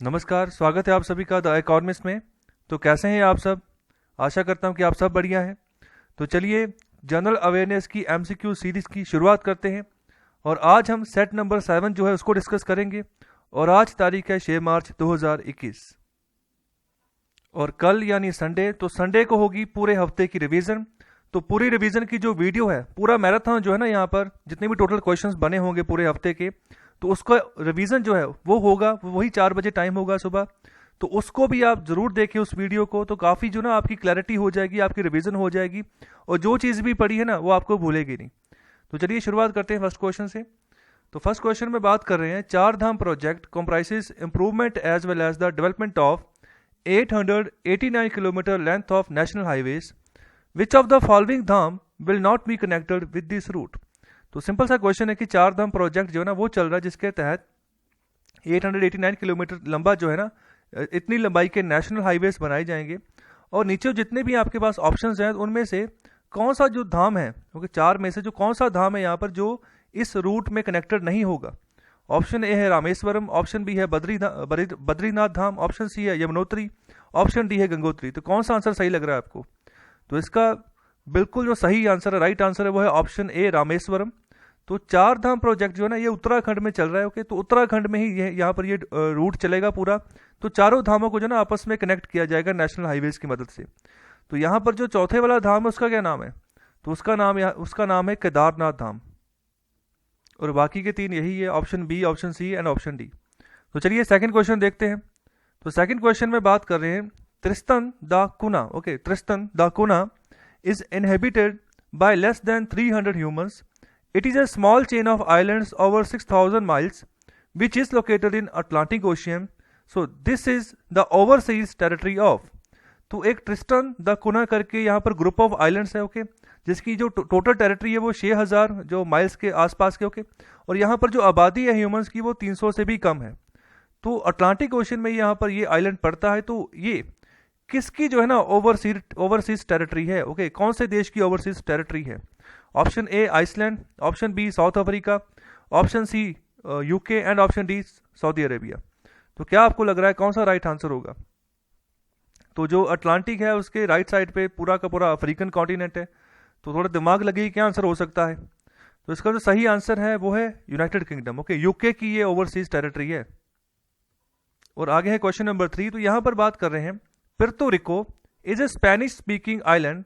नमस्कार, स्वागत है आप सभी का द इकोनॉमिस्ट में। तो कैसे हैं आप सब? आशा करता हूं कि आप सब बढ़िया हैं। तो चलिए जनरल अवेयरनेस की एमसीक्यू सीरीज की शुरुआत करते हैं। और आज हम सेट नंबर 7 जो है उसको डिस्कस करेंगे। और आज तारीख है 6 मार्च 2021 और कल यानी संडे, तो संडे को होगी पूरे हफ्ते की रिवीजन। तो पूरी रिवीजन की जो वीडियो है, पूरा मैराथन जो है ना, यहाँ पर जितने भी टोटल क्वेश्चंस बने होंगे पूरे हफ्ते के, तो उसका रिवीजन जो है वो होगा, वही 4 बजे टाइम होगा सुबह। तो उसको भी आप जरूर देखें उस वीडियो को, तो काफ़ी जो ना आपकी क्लैरिटी हो जाएगी, आपकी रिवीजन हो जाएगी और जो चीज़ भी पढ़ी है ना वो आपको भूलेगी नहीं। तो चलिए शुरुआत करते हैं फर्स्ट क्वेश्चन से। तो फर्स्ट क्वेश्चन में बात कर रहे हैं, Char Dham project comprises improvement as well as the development of 889 kilometre length of national highways. Which of the following Dham will not be connected with this route. तो सिंपल सा क्वेश्चन है कि चार धाम प्रोजेक्ट जो है ना वो चल रहा है, जिसके तहत 889 किलोमीटर लंबा जो है ना, इतनी लंबाई के नेशनल हाईवेज बनाए जाएंगे। और नीचे जितने भी आपके पास ऑप्शंस हैं उनमें से कौन सा जो धाम है, क्योंकि चार में से जो कौन सा धाम है यहाँ पर जो इस रूट में कनेक्टेड नहीं होगा। ऑप्शन ए है रामेश्वरम, ऑप्शन बी है बद्रीनाथ धाम, ऑप्शन सी है यमुनोत्री, ऑप्शन डी है गंगोत्री। तो कौन सा आंसर सही लग रहा है आपको? तो इसका बिल्कुल जो सही आंसर है, राइट आंसर है, वो है ऑप्शन ए रामेश्वरम। तो चार धाम प्रोजेक्ट जो है ना ये उत्तराखंड में चल रहा है। ओके, तो उत्तराखंड में ही यहाँ पर ये रूट चलेगा पूरा। तो चारों धामों को जो ना आपस में कनेक्ट किया जाएगा नेशनल हाईवेज की मदद से। तो यहाँ पर जो चौथे वाला धाम है उसका क्या नाम है? तो उसका नाम है केदारनाथ धाम। और बाकी के तीन यही है, option B, option C and option D. तो चलिए सेकंड क्वेश्चन देखते हैं। तो सेकंड क्वेश्चन में बात कर रहे हैं, त्रिस्तन द कुना। ओके, त्रिस्तन द कुना is inhabited by less than 300 humans. It is a small chain of islands over 6,000 miles, which is located in Atlantic Ocean. So this is the overseas territory of. तो एक Tristan the कुना करके यहाँ पर group of islands है। Okay, जिसकी जो total territory है वो 6,000 जो माइल्स के आसपास के। ओके, और यहाँ पर जो आबादी है ह्यूमंस की वो 300 से भी कम है। तो अटलांटिक ओशन में यहाँ पर ये आइलैंड पड़ता है। तो ये किसकी जो है ना ओवरसीज टेरिटरी है? ओके, कौन से देश की ओवरसीज टेरिटरी है? Option A Iceland, option B South Africa, option C UK and option D Saudi Arabia. तो क्या आपको लग रहा है कौन सा राइट आंसर होगा? तो जो अटलांटिक है उसके राइट साइड पे पूरा का पूरा अफ्रीकन कॉन्टिनेंट है। तो थोड़ा दिमाग लगे क्या आंसर हो सकता है। तो इसका जो सही आंसर है वो है यूनाइटेड किंगडम। ओके, यूके की ये ओवरसीज टेरिटरी है। और आगे है क्वेश्चन नंबर 3। तो यहां पर बात कर रहे हैं, Puerto Rico is a Spanish-speaking island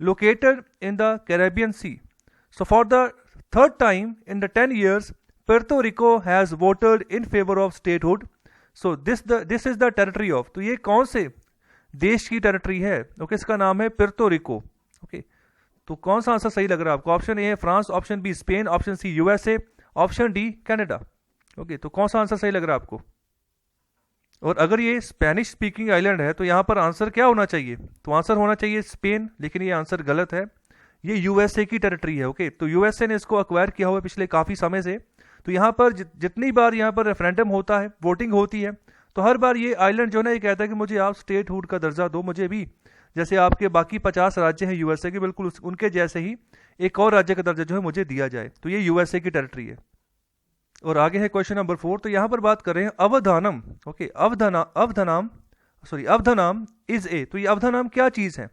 located in the Caribbean Sea. So for the third time in the 10 years, Puerto Rico has voted in favor of statehood. So this is the territory of. तो ये कौन से देश की territory है? Okay, इसका नाम है पुर्तो रिको। ओके, तो कौन सा आंसर सही लग रहा है आपको? ऑप्शन ए है France, option B Spain, option C USA, option D Canada. Okay, तो कौन सा आंसर सही लग रहा है आपको? और अगर ये स्पेनिश स्पीकिंग आइलैंड है तो यहाँ पर आंसर क्या होना चाहिए? तो आंसर होना चाहिए स्पेन, लेकिन ये आंसर गलत है। ये यूएसए की टेरिटरी है। ओके, तो यूएसए ने इसको अक्वायर किया हुआ है पिछले काफ़ी समय से। तो यहाँ पर जितनी बार यहाँ पर रेफरेंडम होता है, वोटिंग होती है, तो हर बार ये आइलैंड जो है ना ये कहता है कि मुझे आप स्टेटहुड का दर्जा दो, मुझे भी जैसे आपके बाकी 50 राज्य हैं यूएसए के, बिल्कुल उनके जैसे ही एक और राज्य का दर्जा जो है मुझे दिया जाए। तो ये यूएसए की टेरिटरी है। और आगे है क्वेश्चन नंबर 4। तो यहां पर बात कर रहे हैं अवधानम। Okay, अवधानाम is a. तो ये अवधानाम क्या चीज है?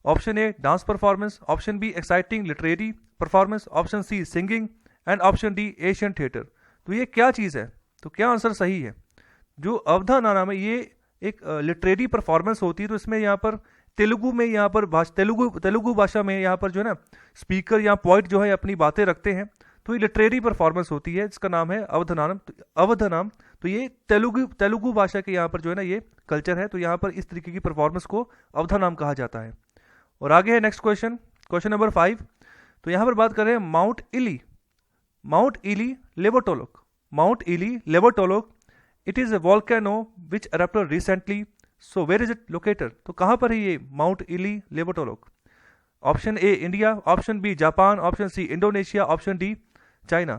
Option A dance performance, option B exciting literary performance, option C singing and option D Asian theatre. तो ये क्या चीज है? तो क्या आंसर सही है? जो अवधानाम है ये एक लिटरेरी परफॉर्मेंस होती है। तो इसमें यहाँ पर तेलुगु में, यहाँ पर तेलुगु भाषा में यहाँ पर जो है ना स्पीकर या पोइट जो है अपनी बातें रखते हैं। तो ये लिटरेरी परफॉर्मेंस होती है, इसका नाम है अवधानाम। तो ये तेलुगु भाषा के यहाँ पर जो है ना ये कल्चर है। तो यहाँ पर इस तरीके की परफॉर्मेंस को अवधानाम कहा जाता है। और आगे है नेक्स्ट क्वेश्चन, क्वेश्चन नंबर 5। तो यहाँ पर बात कर रहे हैं Mount Ili Lewotolok. It is a volcano which erupted recently. So where is it located? तो कहाँ पर है ये Mount Ili Lewotolok? Option A India, option B Japan, option C Indonesia, option D China.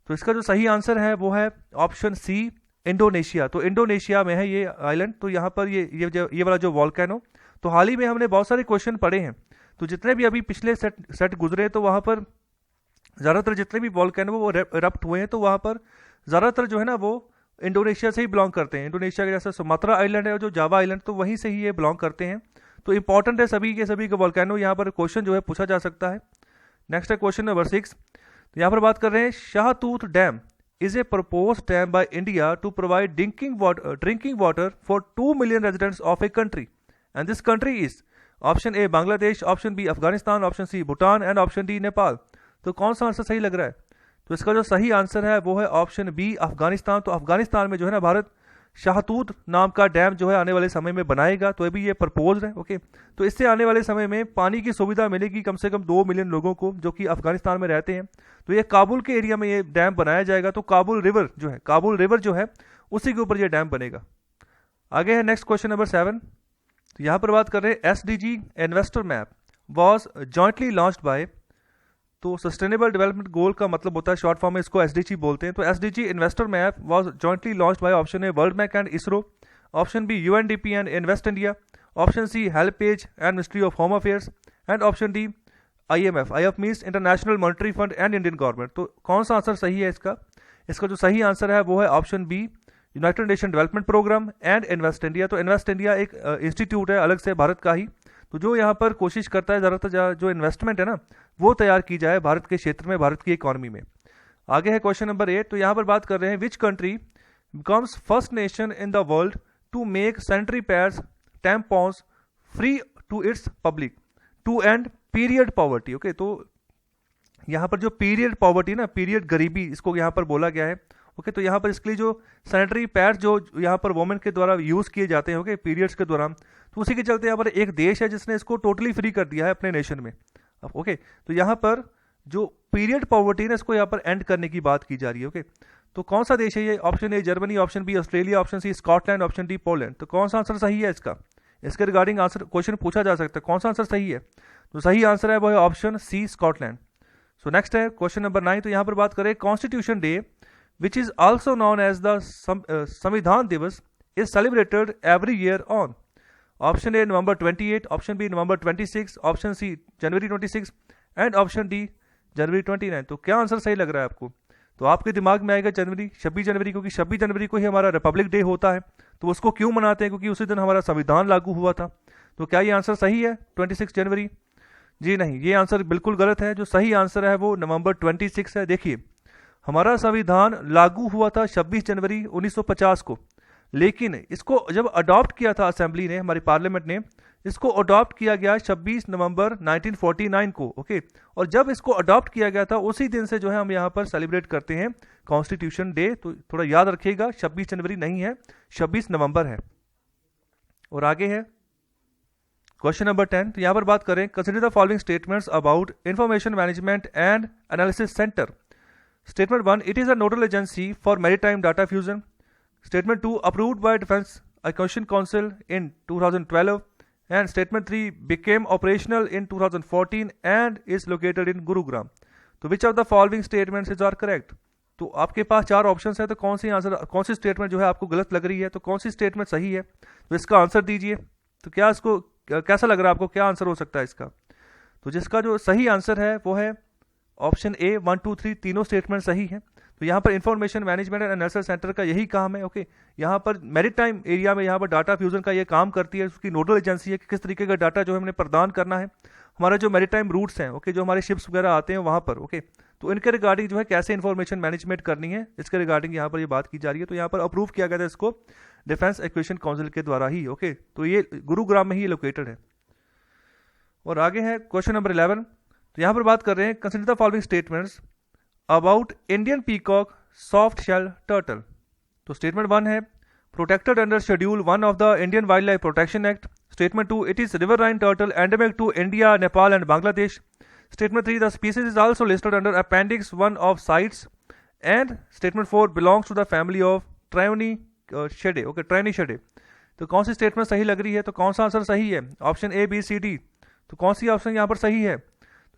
तो इसका जो सही आंसर है वो है ऑप्शन सी इंडोनेशिया। तो इंडोनेशिया में है ये आइलैंड। तो यहाँ पर ये वाला जो वॉल्केनो, तो हाल ही में हमने बहुत सारे क्वेश्चन पढ़े हैं। तो जितने भी अभी पिछले सेट गुजरे, तो वहाँ पर ज़्यादातर जितने भी वॉल्केनो वो इरप्ट हुए हैं, तो वहाँ पर ज़्यादातर जो है ना वो इंडोनेशिया से ही बिलोंग करते हैं। इंडोनेशिया के जैसे सुमात्रा आइलैंड है और जो जावा आइलैंड, तो वहीं से ही ये बिलोंग करते हैं। तो इंपॉर्टेंट है सभी के सभी का वोल्केनो, यहाँ पर क्वेश्चन जो है पूछा जा सकता है। नेक्स्ट है क्वेश्चन नंबर 6। तो यहाँ पर बात कर रहे हैं Shahtoot dam is a propose dam by India to provide drinking water for 2 million residents of a country and this country is option A Bangladesh, option B Afghanistan, option C Bhutan and option D Nepal. तो कौन सा आंसर सही लग रहा है? तो इसका जो सही आंसर है वो है ऑप्शन बी अफगानिस्तान। तो अफगानिस्तान में जो है ना भारत शाहतूत नाम का डैम जो है आने वाले समय में बनाएगा। तो अभी ये प्रपोज है, ओके। तो इससे आने वाले समय में पानी की सुविधा मिलेगी कम से कम 2 मिलियन लोगों को जो कि अफगानिस्तान में रहते हैं। तो ये काबुल के एरिया में ये डैम बनाया जाएगा। तो काबुल रिवर जो है उसी के ऊपर ये डैम बनेगा। आगे है नेक्स्ट क्वेश्चन नंबर 7। तो यहाँ पर बात कर रहे हैं SDG investor map was jointly launched bye. तो सस्टेनेबल डेवलपमेंट गोल का मतलब होता है शॉर्ट फॉर्म में इसको SDG बोलते हैं। तो SDG investor map was jointly launched by option A World Bank and ISRO, option B UNDP and Invest India, option C HelpAge and Ministry of Home Affairs and option D IMF means International Monetary Fund and Indian government. तो कौन सा आंसर सही है इसका? इसका जो सही आंसर है वो है option B United Nation Development Programme and Invest India. तो इन्वेस्ट इंडिया एक इंस्टीट्यूट है अलग से भारत का ही, तो जो यहाँ पर कोशिश करता है ज़्यादातर जो इन्वेस्टमेंट है ना वो तैयार की जाए भारत के क्षेत्र में, भारत की इकोनॉमी में। आगे है क्वेश्चन नंबर 8। तो यहाँ पर बात कर रहे हैं which country becomes first nation in the world to make sanitary pads tampons free to its public to end period poverty. Okay, तो यहाँ पर जो पीरियड पॉवर्टी ना, पीरियड गरीबी, इसको यहाँ पर बोला गया है। ओके, तो यहाँ पर इसके लिए जो सैनिटरी पैड जो यहाँ पर वोमेन के द्वारा यूज़ किए जाते हैं ओके पीरियड्स के दौरान, तो उसी के चलते यहाँ पर एक देश है जिसने इसको टोटली फ्री कर दिया है अपने नेशन में। ओके, तो यहाँ पर जो पीरियड पॉवर्टी है इसको यहाँ पर एंड करने की बात की जा रही है। ओके, तो कौन सा देश है ये? Option A Germany, option B Australia, option C Scotland, option D Poland. तो कौन सा आंसर सही है इसका? इसके रिगार्डिंग आंसर क्वेश्चन पूछा जा सकता है, कौन सा आंसर सही है? तो सही आंसर है वो है option C Scotland. So next है क्वेश्चन नंबर 9। तो यहाँ पर बात करें Constitution Day which is also known as the संविधान दिवस is celebrated every year on option A November 28, option B November 26, option C January 26 and option D January 29। तो क्या आंसर सही लग रहा है आपको? तो आपके दिमाग में आएगा जनवरी, 26 जनवरी, क्योंकि 26 जनवरी को ही हमारा रिपब्लिक डे होता है। तो उसको क्यों मनाते हैं? क्योंकि उसी दिन हमारा संविधान लागू हुआ था। तो क्या ये आंसर सही है 26 जनवरी? जी नहीं, ये आंसर बिल्कुल गलत है। जो सही आंसर है वो नवंबर 26 है। देखिए, हमारा संविधान लागू हुआ था 26 जनवरी 1950 को, लेकिन इसको जब अडॉप्ट किया था असेंबली ने, हमारी पार्लियामेंट ने, इसको अडॉप्ट किया गया 26 नवंबर 1949 को। ओके, और जब इसको अडॉप्ट किया गया था उसी दिन से जो है हम यहाँ पर सेलिब्रेट करते हैं कॉन्स्टिट्यूशन डे। तो थोड़ा याद रखिएगा, 26 जनवरी नहीं है, 26 नवंबर है। और आगे है क्वेश्चन नंबर 10। तो यहाँ पर बात करें consider the following statements about information management and analysis centre. Statement 1, it is a nodal agency for maritime data fusion. Statement 2, approved by Defense Acquisition Council in 2012. And Statement 3, became operational in 2014 and is located in Gurugram. तो which of the following statements are correct? तो आपके पास 4 options है, तो कौन सी statement जो है आपको गलत लग रही है, तो कौन सी स्टेटमेंट सही है? तो इसका आंसर दीजिए। तो क्या इसको कैसा लग रहा है आपको, क्या आंसर हो सकता है इसका? तो जिसका जो सही आंसर है वो है ऑप्शन ए 1, 2, 3 तीनों स्टेटमेंट सही है। तो यहाँ पर information management and analysis centre का यही काम है। ओके, यहाँ पर मैरीटाइम एरिया में यहाँ पर डाटा फ्यूजन का ये काम करती है, उसकी नोडल एजेंसी है कि किस तरीके का डाटा जो है हमने प्रदान करना है। हमारा जो मैरीटाइम रूट्स हैं ओके, जो हमारे शिप्स वगैरह आते हैं वहाँ पर ओके, तो इनके रिगार्डिंग जो है कैसे इंफॉर्मेशन मैनेजमेंट करनी है, इसके रिगार्डिंग यहाँ पर ये बात की जा रही है। तो यहाँ पर अप्रूव किया गया था इसको डिफेंस एक्विजिशन काउंसिल के द्वारा ही। ओके, तो ये गुरुग्राम में ही लोकेटेड है। और आगे है क्वेश्चन नंबर 11। तो यहाँ पर बात कर रहे हैं consider the following statements about Indian peacock soft shell turtle. तो स्टेटमेंट 1 है protected under schedule 1 of the Indian wild life protection act. Statement 2, it is riverine turtle endemic to India, Nepal and Bangladesh. Statement 3, the species is also listed under appendix 1 of CITES. And statement 4, belongs to the family of Trionychidae. Okay, Trionychidae. तो कौन सी statement सही लग रही है? तो कौन सा आंसर सही है? Option A, B, C, D. तो कौन सी ऑप्शन यहाँ पर सही है?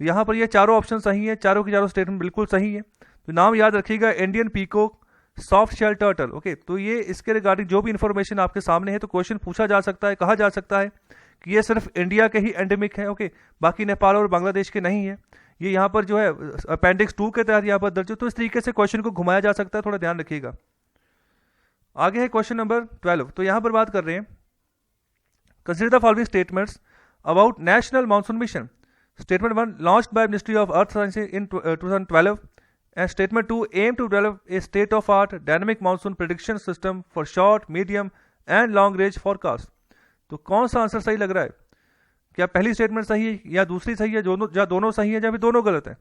तो यहाँ पर ये चारों ऑप्शन सही है, चारों की चारों स्टेटमेंट बिल्कुल सही है। तो नाम याद रखिएगा, Indian peacock soft shell turtle. Okay, तो ये इसके रिगार्डिंग जो भी इंफॉर्मेशन आपके सामने है तो क्वेश्चन पूछा जा सकता है, कहा जा सकता है कि ये सिर्फ इंडिया के ही एंडेमिक है। ओके, बाकी नेपाल और बांग्लादेश के नहीं है। ये यहाँ पर जो है अपेंडिक्स 2 के तहत यहाँ पर दर्ज है। तो इस तरीके से क्वेश्चन को घुमाया जा सकता है, थोड़ा ध्यान रखिएगा। आगे है क्वेश्चन नंबर 12। तो यहाँ पर बात कर रहे हैं, consider the following statements about national monsoon mission. Statement 1 launched by ministry of earth sciences in 2012 and statement 2 aim to develop a state of art dynamic monsoon prediction system for short medium and long range forecast। तो कौन सा आंसर सही लग रहा है? क्या पहली स्टेटमेंट सही है या दूसरी सही है, या दोनों सही है या फिर दोनों गलत है?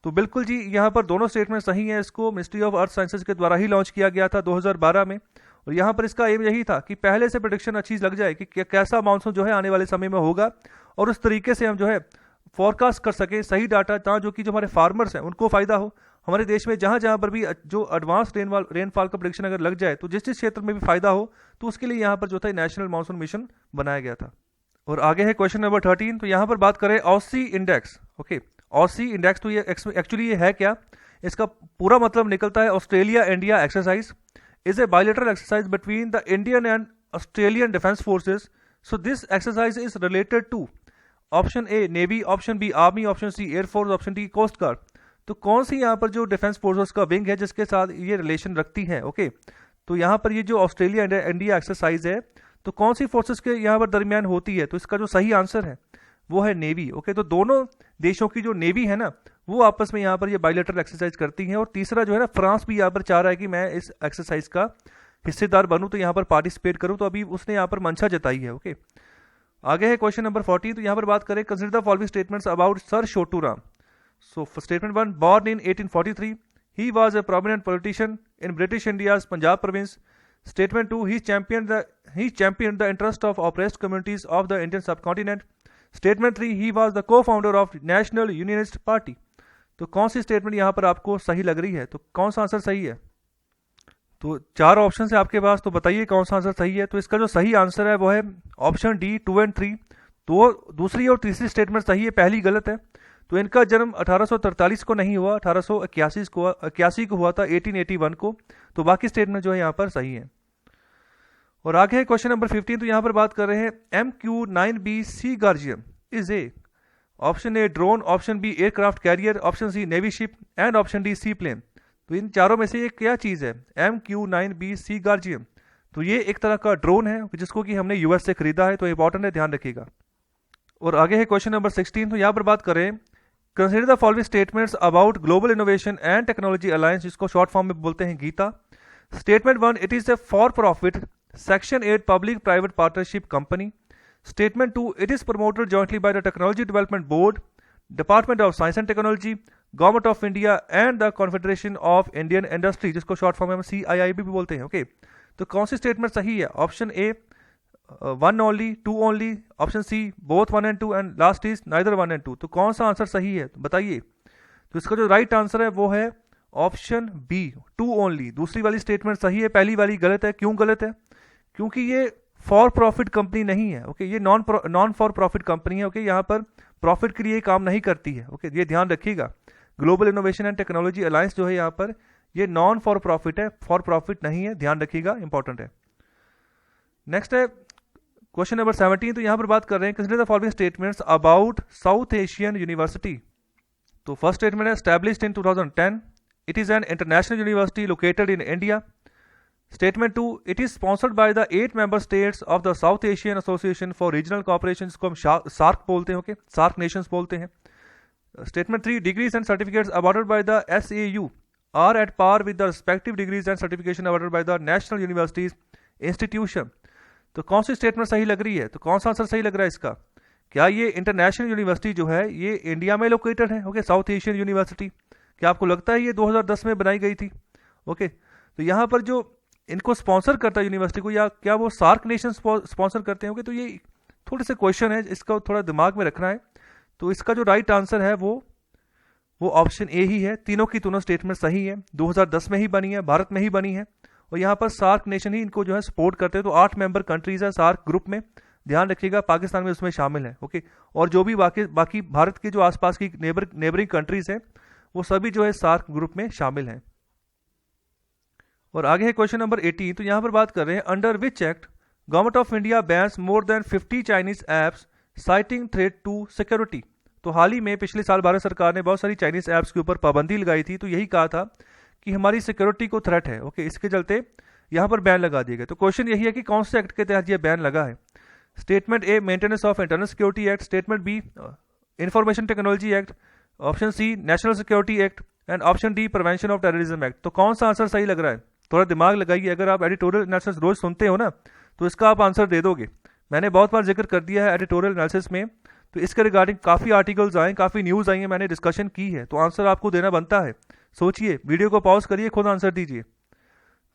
तो बिल्कुल जी, यहाँ पर दोनों स्टेटमेंट सही है। इसको मिनिस्ट्री ऑफ अर्थ साइंसेज के द्वारा ही लॉन्च किया गया था 2012 में, और यहाँ पर इसका एम यही था कि पहले से प्रेडिक्शन अच्छी लग जाए कि कैसा मानसून जो है आने वाले समय में होगा, और उस तरीके से हम जो है फोरकास्ट कर सके सही डाटा, जहाँ जो कि जो हमारे फार्मर्स हैं उनको फायदा हो। हमारे देश में जहाँ जहाँ पर भी जो एडवांस रेनफॉल का प्रेडिक्शन अगर लग जाए तो जिस जिस क्षेत्र में भी फायदा हो, तो उसके लिए यहाँ पर जो था नेशनल मानसून मिशन बनाया गया था। और आगे है क्वेश्चन नंबर 13। तो यहाँ पर बात करें Aussie index. Okay, Aussie index तो ये एक्चुअली ये है क्या? इसका पूरा मतलब निकलता है Australia India exercise is a bilateral exercise between the Indian and Australian defence forces. So this exercise is related to option A navy, option B army, option C air force, option D coast guard. तो कौन सी यहाँ पर जो defence forces का wing है जिसके साथ ये रिलेशन रखती है? ओके, तो यहाँ पर ये जो ऑस्ट्रेलिया इंडिया एक्सरसाइज है, तो कौन सी फोर्सेस के यहाँ पर दरमियान होती है? तो इसका जो सही आंसर है वो है नेवी। ओके, तो दोनों देशों की जो नेवी है ना, वो आपस में यहाँ पर ये बायलैटरल एक्सरसाइज करती हैं। और तीसरा जो है ना, फ्रांस भी यहाँ पर चाह रहा है कि मैं इस एक्सरसाइज का हिस्सेदार बनूं, तो यहाँ पर पार्टिसिपेट करूं, तो अभी उसने यहाँ पर मंशा जताई है। ओके, आगे है क्वेश्चन नंबर 40। तो यहाँ पर बात करें, consider the following statements about sir Chhotu Ram. So for statement 1, born in 1843, he was a prominent politician in British India's Punjab province. Statement 2, he championed the interest of oppressed communities of the Indian subcontinent. Statement 3, he was the co-founder of National Unionist Party. तो कौन सी statement यहाँ पर आपको सही लग रही है? तो कौन सा आंसर सही है? तो 4 ऑप्शन है आपके पास, तो बताइए कौन सा आंसर सही है। तो इसका जो सही आंसर है वो है ऑप्शन डी 2 और 3। तो दूसरी और तीसरी स्टेटमेंट सही है, पहली गलत है। तो इनका जन्म 1843 को नहीं हुआ, 1881 को हुआ था, 1881 को। तो बाकी स्टेटमेंट जो है यहाँ पर सही है। और आगे है क्वेश्चन नंबर 15। तो यहाँ पर बात कर रहे हैं, MQ-9B Sea Guardian is a, option A drone, option B aircraft carrier, option C navy ship and option D seaplane. तो इन चारों में से ये क्या चीज है? MQ-9B Sea guardian. तो ये एक तरह का ड्रोन है जिसको कि हमने यूएस से खरीदा है, तो इंपॉर्टेंट है, ध्यान रखिएगा। और आगे है क्वेश्चन नंबर 16। तो यहाँ पर बात करें, consider the following statements about Global Innovation and Technology Alliance, जिसको शॉर्ट फॉर्म में बोलते हैं GITA. Statement 1, it is a for profit section 8 public private partnership company. Statement 2, it is promoted jointly by the Technology Development Board, Department of Science and Technology, Government of India and the Confederation of Indian Industry, जिसको short form में CII भी बोलते हैं। Okay, तो कौन सी statement सही है? Option A 1 only, 2 only, option C both 1 and 2 and last is neither 1 and 2। तो कौन सा आंसर सही है? तो बताइए। तो इसका जो राइट आंसर है वो है ऑप्शन बी 2 ओनली। दूसरी वाली स्टेटमेंट सही है, पहली वाली गलत है। क्यों गलत है? क्योंकि ये फॉर प्रॉफिट कंपनी नहीं है। ओके, ये नॉन फॉर प्रॉफिट कंपनी है। ओके, यहाँ पर प्रॉफिट के लिए काम नहीं करती है। ओके, ये ध्यान रखिएगा। Global Innovation and Technology alliance जो है यहाँ पर, ये नॉन फॉर प्रॉफिट है, फॉर प्रॉफिट नहीं है, ध्यान रखिएगा, इंपॉर्टेंट है। नेक्स्ट है क्वेश्चन नंबर 17। तो यहाँ पर बात कर रहे हैं, consider the following statements about South Asian University. तो फर्स्ट स्टेटमेंट है, established in 2010, it is an international university located in India. Statement 2, it is sponsored by the 8 member states of the South Asian Association for Regional Cooperation, जिसको हम SAARC बोलते हैं। Okay, SAARC nations बोलते हैं। Statement 3, degrees and certificates awarded by the SAU are at par with the respective degrees and certification awarded by the national universities institution. तो कौन सी statement सही लग रही है? तो कौन सा आंसर सही लग रहा है इसका? क्या ये इंटरनेशनल यूनिवर्सिटी जो है ये इंडिया में लोकेटेड है? ओके, साउथ एशियन यूनिवर्सिटी, क्या आपको लगता है ये 2010 में बनाई गई थी? ओके, तो यहाँ पर जो इनको स्पॉन्सर करता है यूनिवर्सिटी को, या क्या वो सार्क नेशन स्पॉन्सर करते हैं? ओके, तो ये थोड़े से क्वेश्चन है, इसका थोड़ा दिमाग में रखना है। तो इसका जो राइट आंसर है वो ऑप्शन ए ही है। तीनों की तीनों स्टेटमेंट सही है, 2010 में ही बनी है, भारत में ही बनी है, और यहाँ पर सार्क नेशन ही इनको जो है सपोर्ट करते हैं। तो 8 मेंबर कंट्रीज है सार्क ग्रुप में, ध्यान रखिएगा, पाकिस्तान में उसमें शामिल है। ओके, और जो भी बाकी भारत के जो आसपास की नेबरिंग कंट्रीज है वो सभी जो है सार्क ग्रुप में शामिल हैं। और आगे है क्वेश्चन नंबर 18। तो यहाँ पर बात कर रहे हैं, under which act Government of India bans more than 50 Chinese apps citing threat to security. तो हाल ही में पिछले साल भारत सरकार ने बहुत सारी चाइनीज ऐप्स के ऊपर पाबंदी लगाई थी। तो यही कहा था कि हमारी सिक्योरिटी को थ्रेट है। ओके, इसके चलते यहाँ पर बैन लगा दिया गया। तो क्वेश्चन यही है कि कौन से एक्ट के तहत ये बैन लगा है। Statement A Maintenance of Internal Security Act, statement B Information Technology Act, option C National Security Act and option D Prevention of Terrorism Act. तो कौन सा आंसर सही लग रहा है, थोड़ा दिमाग लगाइए। अगर आप एडिटोरियल एनालिसिस रोज सुनते हो ना तो इसका आप आंसर दे दोगे। मैंने बहुत बार जिक्र कर दिया है एडिटोरियल एनालिसिस में, तो इसके रिगार्डिंग काफ़ी आर्टिकल्स आए, काफ़ी न्यूज़ आई है, मैंने डिस्कशन की है, तो आंसर आपको देना बनता है। सोचिए, वीडियो को पॉज करिए, खुद आंसर दीजिए।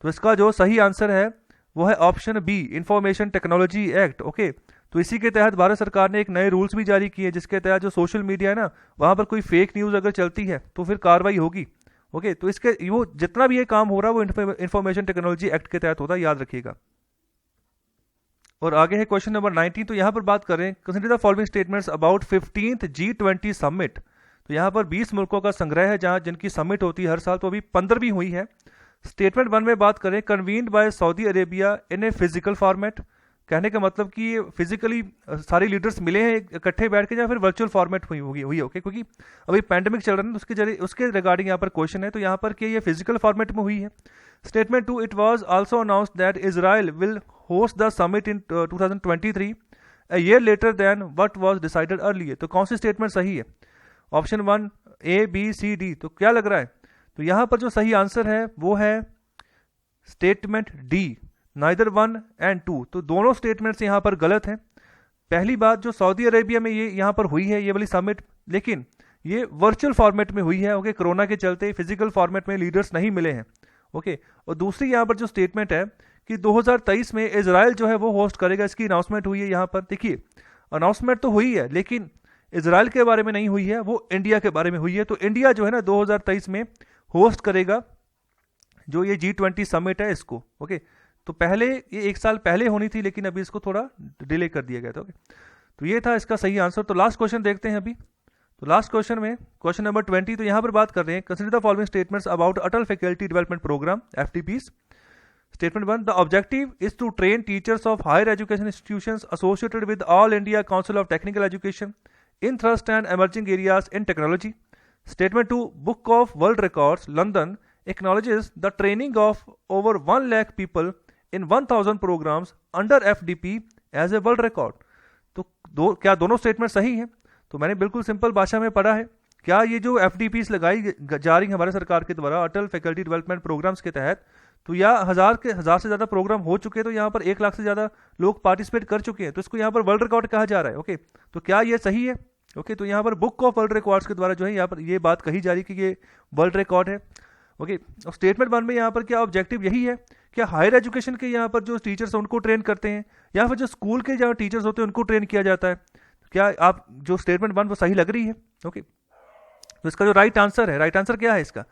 तो इसका जो सही आंसर है वो है option B Information Technology Act. Okay, तो इसी के तहत भारत सरकार ने एक नए रूल्स भी जारी किए, जिसके तहत जो सोशल मीडिया है ना वहाँ पर कोई फेक न्यूज़ अगर चलती है तो फिर कार्रवाई होगी। ओके, तो इसके वो जितना भी ये काम हो रहा है वो इंफॉर्मेशन टेक्नोलॉजी एक्ट के तहत होता है, याद रखिएगा। और आगे है क्वेश्चन नंबर 19। तो यहाँ पर बात करें, consider the following statements about 15th G20 summit. तो यहाँ पर 20 मुल्कों का संग्रह है जहाँ जिनकी समिट होती है हर साल, तो अभी 15वीं हुई है। स्टेटमेंट 1 में बात करें, convened by Saudi Arabia in a physical format. कहने का मतलब कि ये फिजिकली सारे लीडर्स मिले हैं इकट्ठे बैठ के, या फिर वर्चुअल फॉर्मेट हुई ओके, क्योंकि अभी पैंडेमिक चल रहा है उसके जरिए उसके रिगार्डिंग यहाँ पर क्वेश्चन है। तो यहाँ पर कि ये फिजिकल फॉर्मेट में हुई है। Statement 2, it was also announced that Israel will host the summit in 2023 a year later than what was decided earlier. तो कौन सी स्टेटमेंट सही है? Option 1 A B C D। तो क्या लग रहा है? तो यहाँ पर जो सही आंसर है वो है स्टेटमेंट डी, नाइदर 1 एंड 2। तो दोनों स्टेटमेंट्स यहाँ पर गलत हैं। पहली बात, जो सऊदी अरेबिया में ये यहाँ पर हुई है ये वाली समिट, लेकिन ये वर्चुअल फॉर्मेट में हुई है। ओके, कोरोना के चलते फिजिकल फॉर्मेट में लीडर्स नहीं मिले हैं। ओके, और दूसरी यहाँ पर जो स्टेटमेंट है कि 2023 में इजराइल जो है वो होस्ट करेगा, इसकी अनाउंसमेंट हुई है। यहाँ पर देखिए, अनाउंसमेंट तो हुई है लेकिन इजराइल के बारे में नहीं हुई है, वो इंडिया के बारे में हुई है। तो इंडिया जो है ना 2023 में होस्ट करेगा जो ये G20 समिट है इसको। ओके, तो पहले ये 1 साल पहले होनी थी लेकिन अभी इसको थोड़ा डिले कर दिया गया था। ओके, तो ये था इसका सही आंसर। तो लास्ट क्वेश्चन देखते हैं अभी। तो लास्ट क्वेश्चन में क्वेश्चन नंबर 20, तो यहाँ पर बात कर रहे हैं, consider the following statements about Atal faculty development programme FDPs। Statement 1, the objective is to train teachers of higher education institutions associated with All India Council of Technical Education in thrust and emerging areas in technology. Statement 2, Book of World Records London acknowledges the training of over 1 lakh people in 1000 programs under FDP as a world record। तो क्या दोनों statement सही हैं? तो मैंने बिल्कुल simple भाषा में पढ़ा है। क्या ये जो FDPs लगाई जा रही है हमारे सरकार के द्वारा अटल फैकल्टी डेवलपमेंट प्रोग्राम्स के तहत, तो या हजार से ज़्यादा प्रोग्राम हो चुके हैं, तो यहाँ पर 1 लाख से ज़्यादा लोग पार्टिसिपेट कर चुके हैं, तो इसको यहाँ पर वर्ल्ड रिकॉर्ड कहा जा रहा है। ओके, तो क्या ये सही है? ओके, तो यहाँ पर बुक ऑफ वर्ल्ड रिकॉर्ड्स के द्वारा जो है यहाँ पर ये बात कही जा रही है कि ये वर्ल्ड रिकॉर्ड है। ओके, और स्टेटमेंट 1 में यहाँ पर क्या ऑब्जेक्टिव यही है, क्या हायर एजुकेशन के यहाँ पर जो टीचर्स हैं उनको ट्रेन करते हैं, या फिर जो स्कूल के जो टीचर्स होते हैं उनको ट्रेन किया जाता है? क्या आप जो स्टेटमेंट 1 वो सही लग रही है? ओके, तो इसका जो राइट आंसर है, राइट आंसर क्या है इसका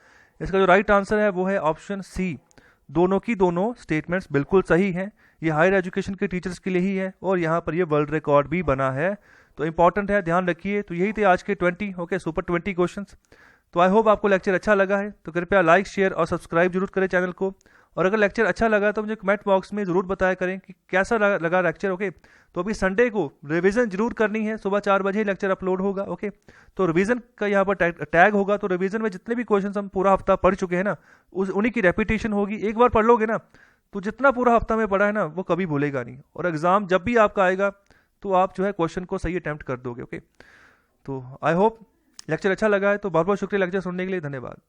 जो राइट आंसर है वो है ऑप्शन सी। दोनों की दोनों स्टेटमेंट्स बिल्कुल सही हैं। ये हायर एजुकेशन के टीचर्स के लिए ही है और यहाँ पर ये वर्ल्ड रिकॉर्ड भी बना है, तो इंपॉर्टेंट है, ध्यान रखिए। तो यही थे आज के 20 ओके सुपर 20 क्वेश्चन। तो आई होप आपको लेक्चर अच्छा लगा है, तो कृपया लाइक शेयर और सब्सक्राइब जरूर करें चैनल को। और अगर लेक्चर अच्छा लगा तो मुझे कमेंट बॉक्स में ज़रूर बताया करें कि कैसा लगा लेक्चर। ओके, तो अभी संडे को रिवीजन जरूर करनी है, सुबह 4 बजे लेक्चर अपलोड होगा। ओके, तो रिवीजन का यहाँ पर टैग होगा, तो रिवीजन में जितने भी क्वेश्चन हम पूरा हफ्ता पढ़ चुके हैं ना उन्हीं की रेपिटेशन होगी। एक बार पढ़ लोगे ना तो जितना पूरा हफ्ता में पढ़ा है ना वो कभी भूलेगा नहीं, और एग्जाम जब भी आपका आएगा तो आप जो है क्वेश्चन को सही अटैम्प्ट कर दोगे। ओके, तो आई होप लेक्चर अच्छा लगा है। तो बहुत बहुत शुक्रिया लेक्चर सुनने के लिए, धन्यवाद।